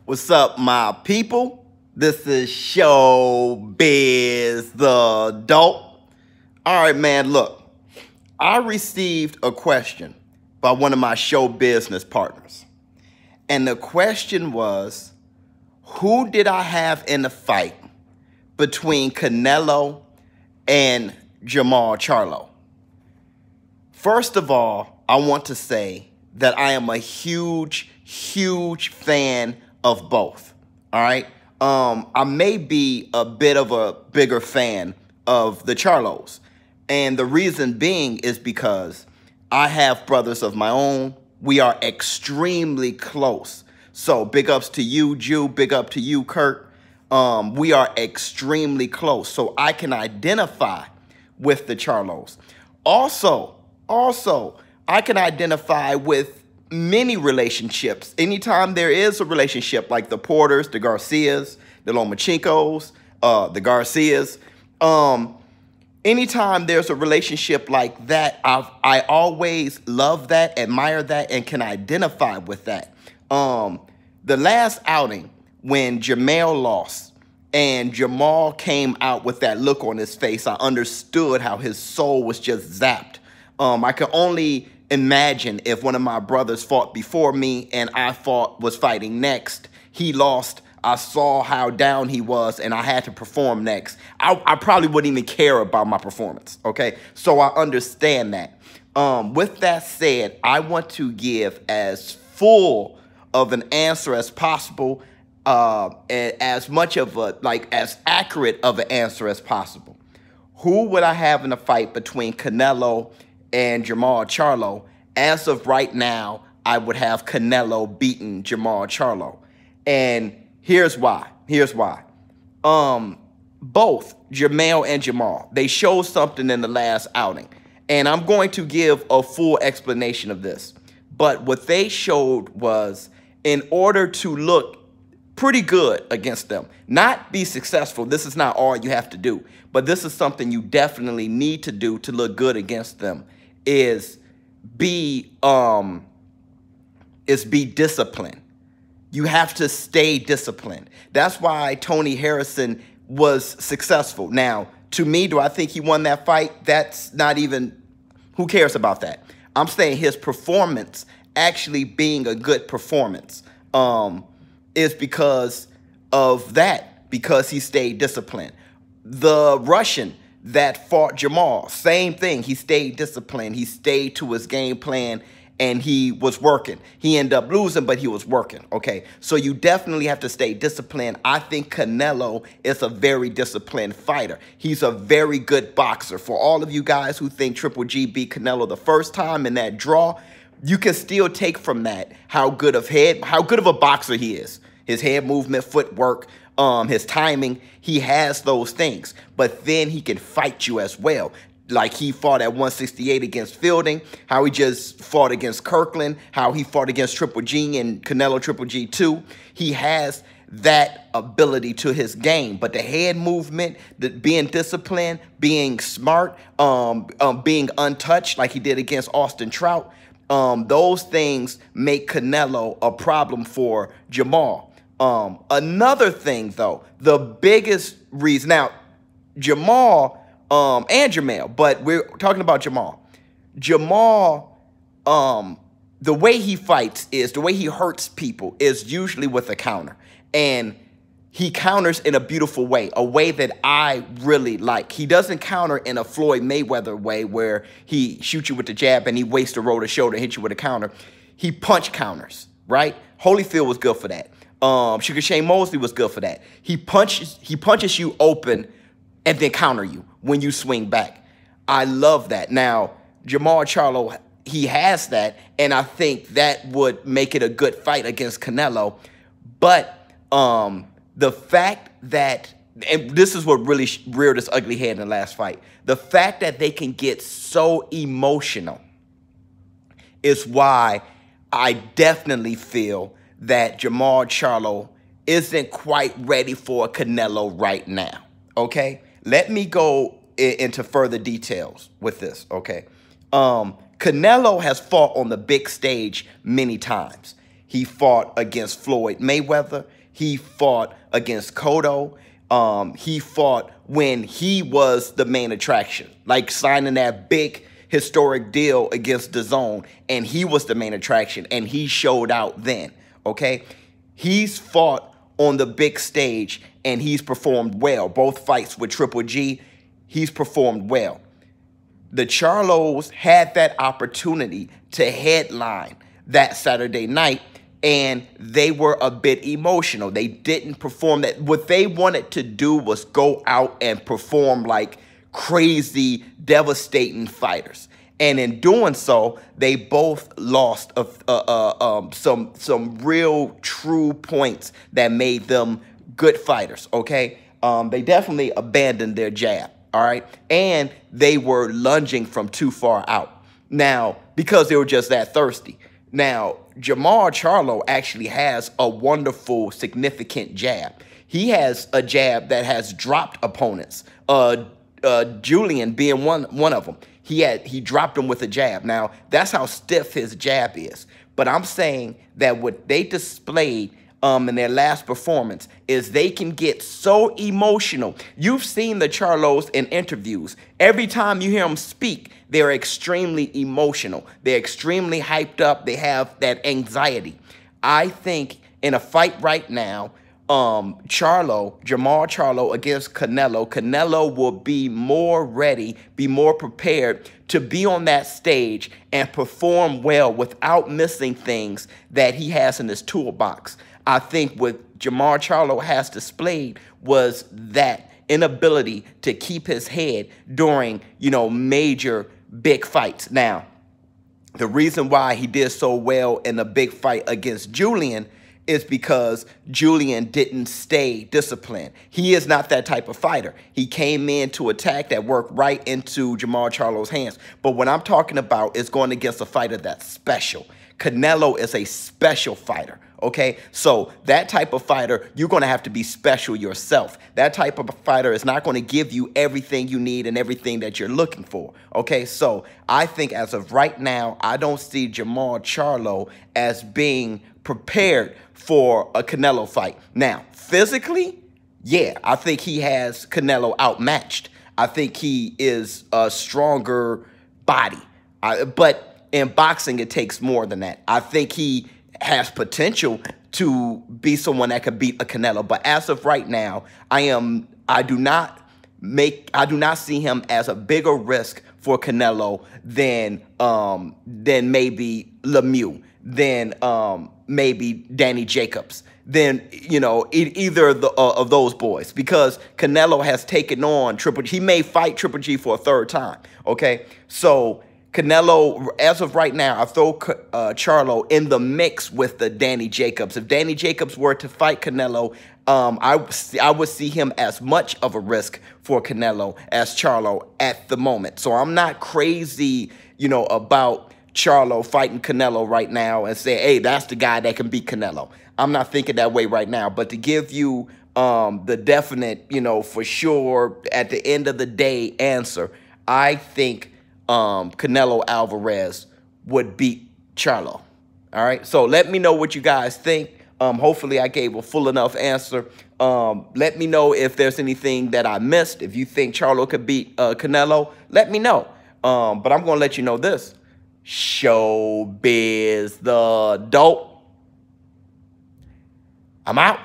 What's up, my people? This is ShowBizz, the adult. All right, man, look. I received a question by one of my show business partners. And the question was, who did I have in the fight between Canelo and Jermall Charlo? First of all, I want to say that I am a huge fan of both, all right? I may be a bit of a bigger fan of the Charlos. And the reason being is because I have brothers of my own. We are extremely close. So big ups to you, Jew. Big up to you, Kurt. We are extremely close. So I can identify with the Charlos. Also, I can identify with many relationships. Anytime there is a relationship like the Porters, the Garcias, the Lomachinkos, the Garcias, anytime there's a relationship like that, I always love that, admire that, and can identify with that. The last outing when Jermall lost and Jermall came out with that look on his face, I understood how his soul was just zapped. I could only imagine if one of my brothers fought before me and I was fighting next. He lost. I saw how down he was, and I had to perform next. I probably wouldn't even care about my performance, okay? So I understand that. With that said, I want to give as full of an answer as possible, as much of a, as accurate of an answer as possible. Who would I have in a fight between Canelo and Jermall Charlo? As of right now, I would have Canelo beating Jermall Charlo. And here's why. Both Jermall and Jermall, they showed something in the last outing. And I'm going to give a full explanation of this. But what they showed was, in order to look pretty good against them, not be successful, this is not all you have to do, but this is something you definitely need to do to look good against them, is be disciplined. You have to stay disciplined. That's why Tony Harrison was successful. Now, to me, do I think he won that fight? That's not even, who cares about that? I'm saying his performance actually being a good performance is because of that, because he stayed disciplined. The Russian that fought Jermall, same thing. He stayed disciplined. He stayed to his game plan, and he was working. He ended up losing, but he was working, okay? So you definitely have to stay disciplined. I think Canelo is a very disciplined fighter. He's a very good boxer. For all of you guys who think Triple G beat Canelo the first time in that draw, you can still take from that how good of a boxer he is. His head movement, footwork, his timing, he has those things. But then he can fight you as well. Like he fought at 168 against Fielding, how he just fought against Kirkland, how he fought against Triple G and Canelo Triple G too. He has that ability to his game. But the head movement, being disciplined, being smart, being untouched like he did against Austin Trout, those things make Canelo a problem for Jermall. Another thing, though, the biggest reason, now, Jermall and Jermall, but we're talking about Jermall. Jermall, the way he fights is, the way he hurts people is usually with a counter. And he counters in a beautiful way, a way that I really like. He doesn't counter in a Floyd Mayweather way where he shoots you with the jab and he wastes the roll to shoulder and hits you with a counter. He punch counters, right? Holyfield was good for that. Sugar Shane Mosley was good for that. He punches you open and then counter you when you swing back. I love that. Now, Jermall Charlo, he has that, and I think that would make it a good fight against Canelo. But the fact that, and this is what really reared its ugly head in the last fight, the fact that they can get so emotional is why I definitely feel that Jermall Charlo isn't quite ready for Canelo right now, okay? Let me go into further details with this, okay? Canelo has fought on the big stage many times. He fought against Floyd Mayweather. He fought against Cotto. He fought when he was the main attraction, like signing that big historic deal against DAZN, and he was the main attraction, and he showed out then, okay? He's fought on the big stage, and he's performed well. Both fights with Triple G, he's performed well. The Charlos had that opportunity to headline that Saturday night, and they were a bit emotional. They didn't perform that. What they wanted to do was go out and perform like crazy, devastating fighters. And in doing so, they both lost some real true points that made them good fighters, okay? They definitely abandoned their jab, all right? And they were lunging from too far out. Now, because they were just that thirsty. Now, Jermall Charlo actually has a wonderful, significant jab. He has a jab that has dropped opponents. Julian being one of them. He dropped him with a jab. Now, that's how stiff his jab is. But I'm saying that what they displayed in their last performance is they can get so emotional. You've seen the Charlos in interviews. Every time you hear them speak, they're extremely emotional. They're extremely hyped up. They have that anxiety. I think in a fight right now, Jermall Charlo against Canelo will be more ready, be more prepared to be on that stage and perform well without missing things that he has in his toolbox. I think what Jermall Charlo has displayed was that inability to keep his head during, major big fights. Now, the reason why he did so well in a big fight against Julian is because Julian didn't stay disciplined. He is not that type of fighter. He came in to attack that worked right into Jermall Charlo's hands. But what I'm talking about is going against a fighter that's special. Canelo is a special fighter, okay? So that type of fighter, you're going to have to be special yourself. That type of fighter is not going to give you everything you need and everything that you're looking for, okay? So I think as of right now, I don't see Jermall Charlo as being prepared for a Canelo fight. Now, physically, yeah, I think he has Canelo outmatched. I think he is a stronger body. But in boxing, it takes more than that. I think he has potential to be someone that could beat a Canelo. But as of right now, I do not see him as a bigger risk for Canelo than maybe Lemieux, than maybe Danny Jacobs, than either of those boys, because Canelo has taken on Triple G. He may fight Triple G for a third time. Okay, so Canelo, as of right now, I throw Charlo in the mix with the Danny Jacobs. If Danny Jacobs were to fight Canelo, I would see him as much of a risk for Canelo as Charlo at the moment. So I'm not crazy, about Charlo fighting Canelo right now and say, hey, that's the guy that can beat Canelo. I'm not thinking that way right now. But to give you the definite, for sure, at the end of the day answer, I think Canelo Alvarez would beat Charlo. All right, so let me know what you guys think. Hopefully I gave a full enough answer. Let me know if there's anything that I missed. If you think Charlo could beat Canelo, let me know. But I'm going to let you know this. ShowBizz the dope. I'm out.